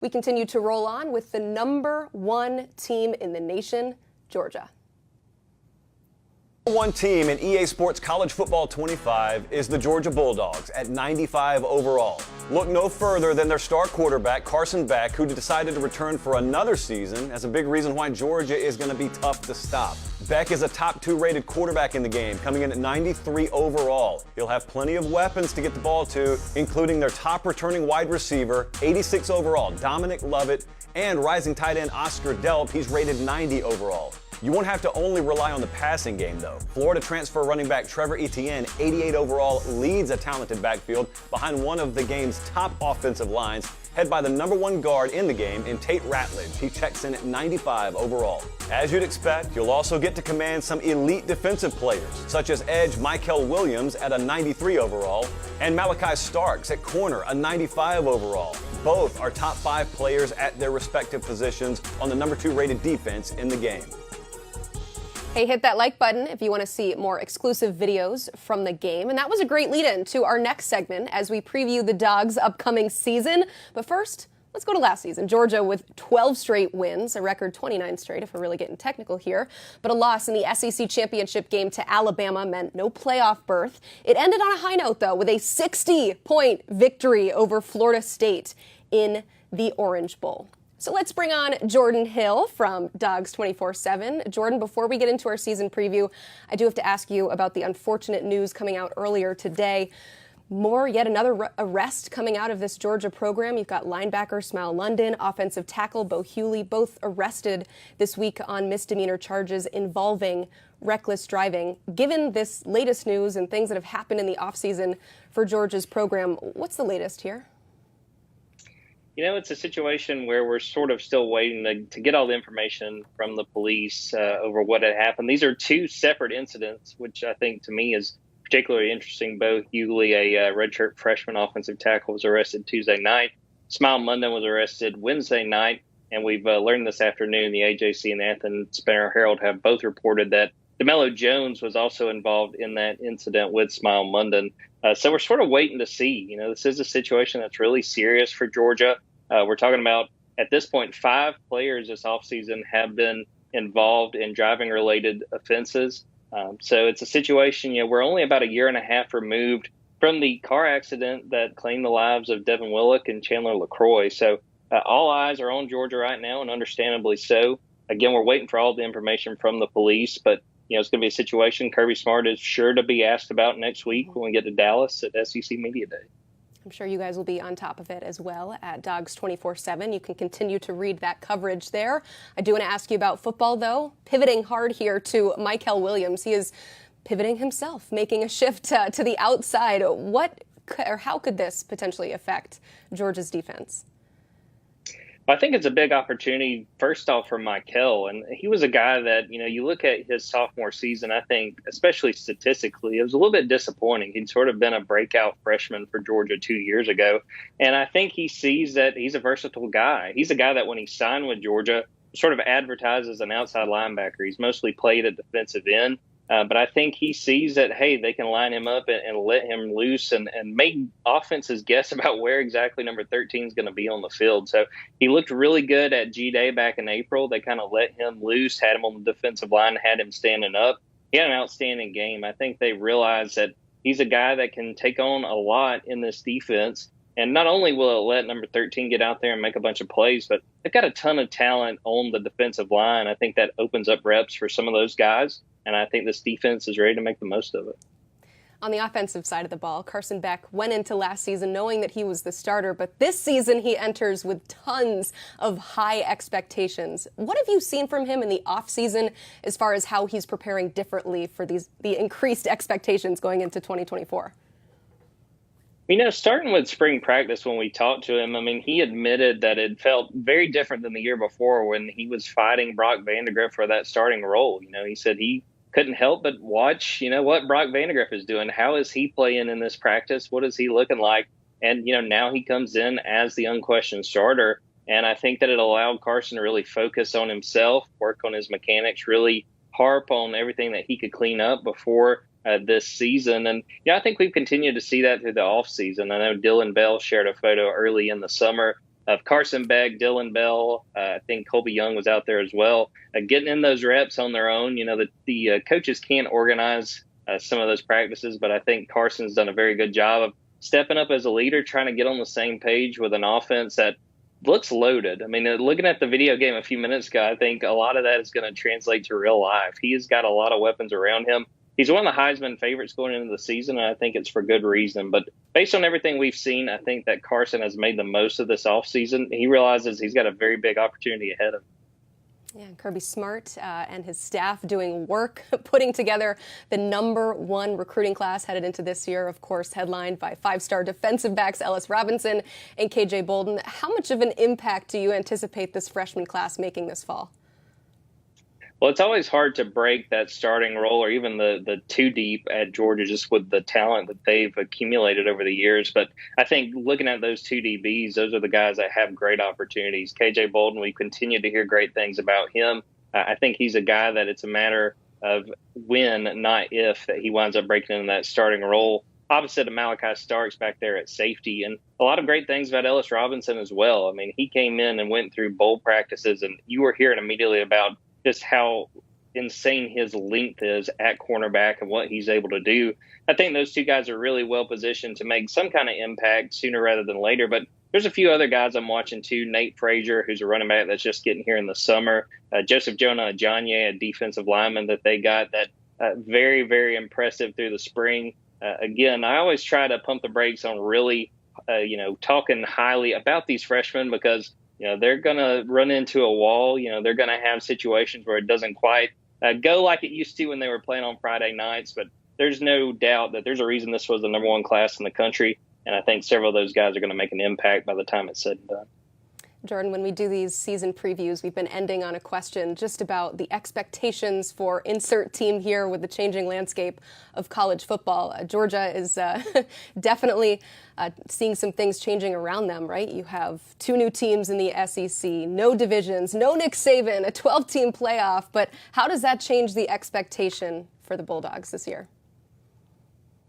We continue to roll on with the #1 team in the nation, Georgia. One team in EA Sports College Football 25 is the Georgia Bulldogs at 95 overall. Look no further than their star quarterback, Carson Beck, who decided to return for another season as a big reason why Georgia is going to be tough to stop. Beck is a top 2 rated quarterback in the game, coming in at 93 overall. He'll have plenty of weapons to get the ball to, including their top returning wide receiver, 86 overall, Dominic Lovett, and rising tight end Oscar Delp. He's rated 90 overall. You won't have to only rely on the passing game, though. Florida transfer running back Trevor Etienne, 88 overall, leads a talented backfield behind one of the game's top offensive lines, head by the #1 guard in the game in Tate Ratledge. He checks in at 95 overall. As you'd expect, you'll also get to command some elite defensive players, such as edge Mykel Williams at a 93 overall, and Malaki Starks at corner, a 95 overall. Both are top 5 players at their respective positions on the #2 rated defense in the game. Hey, hit that like button if you want to see more exclusive videos from the game. And that was a great lead-in to our next segment as we preview the Dogs' upcoming season. But first, let's go to last season. Georgia with 12 straight wins, a record 29 straight if we're really getting technical here. But a loss in the SEC championship game to Alabama meant no playoff berth. It ended on a high note, though, with a 60-point victory over Florida State in the Orange Bowl. So let's bring on Jordan Hill from Dogs 24/7. Jordan, before we get into our season preview, I do have to ask you about the unfortunate news coming out earlier today. Yet another arrest coming out of this Georgia program. You've got linebacker Smile London, offensive tackle Bo Hewley, both arrested this week on misdemeanor charges involving reckless driving. Given this latest news and things that have happened in the offseason for Georgia's program, what's the latest here? You know, it's a situation where we're sort of still waiting to get all the information from the police over what had happened. These are 2 separate incidents, which I think to me is particularly interesting. Bo Hewley, a redshirt freshman offensive tackle, was arrested Tuesday night. Smile London was arrested Wednesday night. And we've learned this afternoon, the AJC and the Athens Spanner-Herald have both reported that DeMello Jones was also involved in that incident with Smile London. So we're sort of waiting to see. You know, this is a situation that's really serious for Georgia. We're talking about, at this point, 5 players this offseason have been involved in driving-related offenses. So it's a situation, you know, we're only about a year and a half removed from the car accident that claimed the lives of Devin Willock and Chandler LaCroix. So all eyes are on Georgia right now, and understandably so. Again, we're waiting for all the information from the police, but you know, it's going to be a situation Kirby Smart is sure to be asked about next week when we get to Dallas at SEC Media Day. I'm sure you guys will be on top of it as well at Dogs 24/7. You can continue to read that coverage there. I do want to ask you about football, though. Pivoting hard here to Mykel Williams. He is pivoting himself, making a shift to the outside. How could this potentially affect Georgia's defense? I think it's a big opportunity, first off, for Mykel. And he was a guy that, you know, you look at his sophomore season, I think, especially statistically, it was a little bit disappointing. He'd sort of been a breakout freshman for Georgia 2 years ago. And I think he sees that he's a versatile guy. He's a guy that when he signed with Georgia, sort of advertised as an outside linebacker. He's mostly played at defensive end. But I think he sees that, hey, they can line him up and let him loose and make offenses guess about where exactly number 13 is going to be on the field. So he looked really good at G-Day back in April. They kind of let him loose, had him on the defensive line, had him standing up. He had an outstanding game. I think they realized that he's a guy that can take on a lot in this defense. And not only will it let number 13 get out there and make a bunch of plays, but they've got a ton of talent on the defensive line. I think that opens up reps for some of those guys. And I think this defense is ready to make the most of it. On the offensive side of the ball, Carson Beck went into last season knowing that he was the starter, but this season he enters with tons of high expectations. What have you seen from him in the offseason as far as how he's preparing differently for the increased expectations going into 2024? You know, starting with spring practice when we talked to him, I mean, he admitted that it felt very different than the year before when he was fighting Brock Vandagriff for that starting role. You know, he said he couldn't help but watch, you know, what Brock Vandagriff is doing. How is he playing in this practice? What is he looking like? And, you know, now he comes in as the unquestioned starter. And I think that it allowed Carson to really focus on himself, work on his mechanics, really harp on everything that he could clean up before this season. And yeah, I think we've continued to see that through the offseason. I know Dylan Bell shared a photo early in the summer of Carson Beck, Dylan Bell. I think Colby Young was out there as well, getting in those reps on their own. The coaches can't organize some of those practices, but I think Carson's done a very good job of stepping up as a leader, trying to get on the same page with an offense that looks loaded. I mean, looking at the video game a few minutes ago, I think a lot of that is going to translate to real life. He has got a lot of weapons around him. He's one of the Heisman favorites going into the season, and I think it's for good reason. But based on everything we've seen, I think that Carson has made the most of this offseason. He realizes he's got a very big opportunity ahead of him. Yeah, Kirby Smart and his staff doing work, putting together the #1 recruiting class headed into this year, of course, headlined by 5-star defensive backs Ellis Robinson and KJ Bolden. How much of an impact do you anticipate this freshman class making this fall? Well, it's always hard to break that starting role or even the two deep at Georgia just with the talent that they've accumulated over the years. But I think looking at those two DBs, those are the guys that have great opportunities. KJ Bolden, we continue to hear great things about him. I think he's a guy that it's a matter of when, not if, that he winds up breaking into that starting role. Opposite of Malaki Starks back there at safety. And a lot of great things about Ellis Robinson as well. I mean, he came in and went through bowl practices, and you were hearing immediately about just how insane his length is at cornerback and what he's able to do. I think those two guys are really well positioned to make some kind of impact sooner rather than later. But there's a few other guys I'm watching too. Nate Frazier, who's a running back that's just getting here in the summer. Joseph Jonah Ajanye, a defensive lineman that they got that very, very impressive through the spring. Again, I always try to pump the brakes on really, talking highly about these freshmen because they're going to run into a wall. They're going to have situations where it doesn't quite go like it used to when they were playing on Friday nights. But there's no doubt that there's a reason this was the #1 class in the country. And I think several of those guys are going to make an impact by the time it's said and done. Jordan, when we do these season previews, we've been ending on a question just about the expectations for insert team here with the changing landscape of college football. Georgia is definitely seeing some things changing around them, right? You have 2 new teams in the SEC, no divisions, no Nick Saban, a 12-team playoff. But how does that change the expectation for the Bulldogs this year?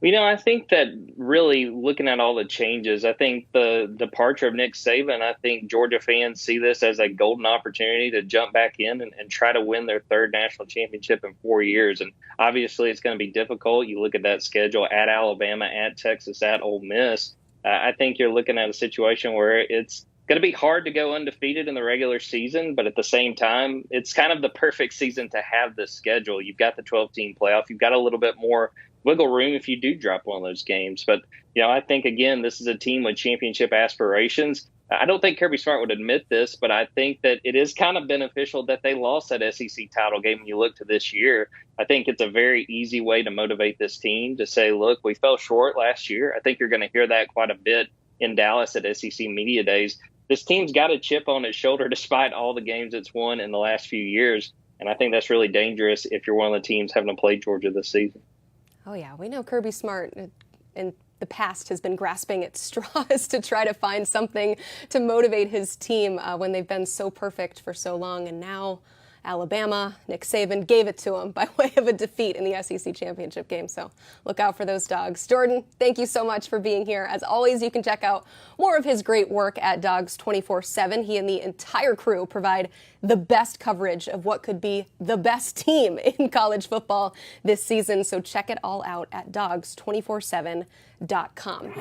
I think that really looking at all the changes, I think the departure of Nick Saban, I think Georgia fans see this as a golden opportunity to jump back in and try to win their 3rd national championship in 4 years. And obviously it's going to be difficult. You look at that schedule at Alabama, at Texas, at Ole Miss. I think you're looking at a situation where it's going to be hard to go undefeated in the regular season, but at the same time, it's kind of the perfect season to have this schedule. You've got the 12-team playoff. You've got a little bit more wiggle room if you do drop one of those games. But, I think, again, this is a team with championship aspirations. I don't think Kirby Smart would admit this, but I think that it is kind of beneficial that they lost that SEC title game when you look to this year. I think it's a very easy way to motivate this team to say, look, we fell short last year. I think you're going to hear that quite a bit in Dallas at SEC Media Days. This team's got a chip on its shoulder despite all the games it's won in the last few years. And I think that's really dangerous if you're one of the teams having to play Georgia this season. Oh, yeah. We know Kirby Smart in the past has been grasping at straws to try to find something to motivate his team when they've been so perfect for so long. And now Alabama, Nick Saban gave it to him by way of a defeat in the SEC championship game. So look out for those Dogs. Jordan, thank you so much for being here. As always, you can check out more of his great work at Dogs 24/7. He and the entire crew provide the best coverage of what could be the best team in college football this season. So check it all out at dogs247.com.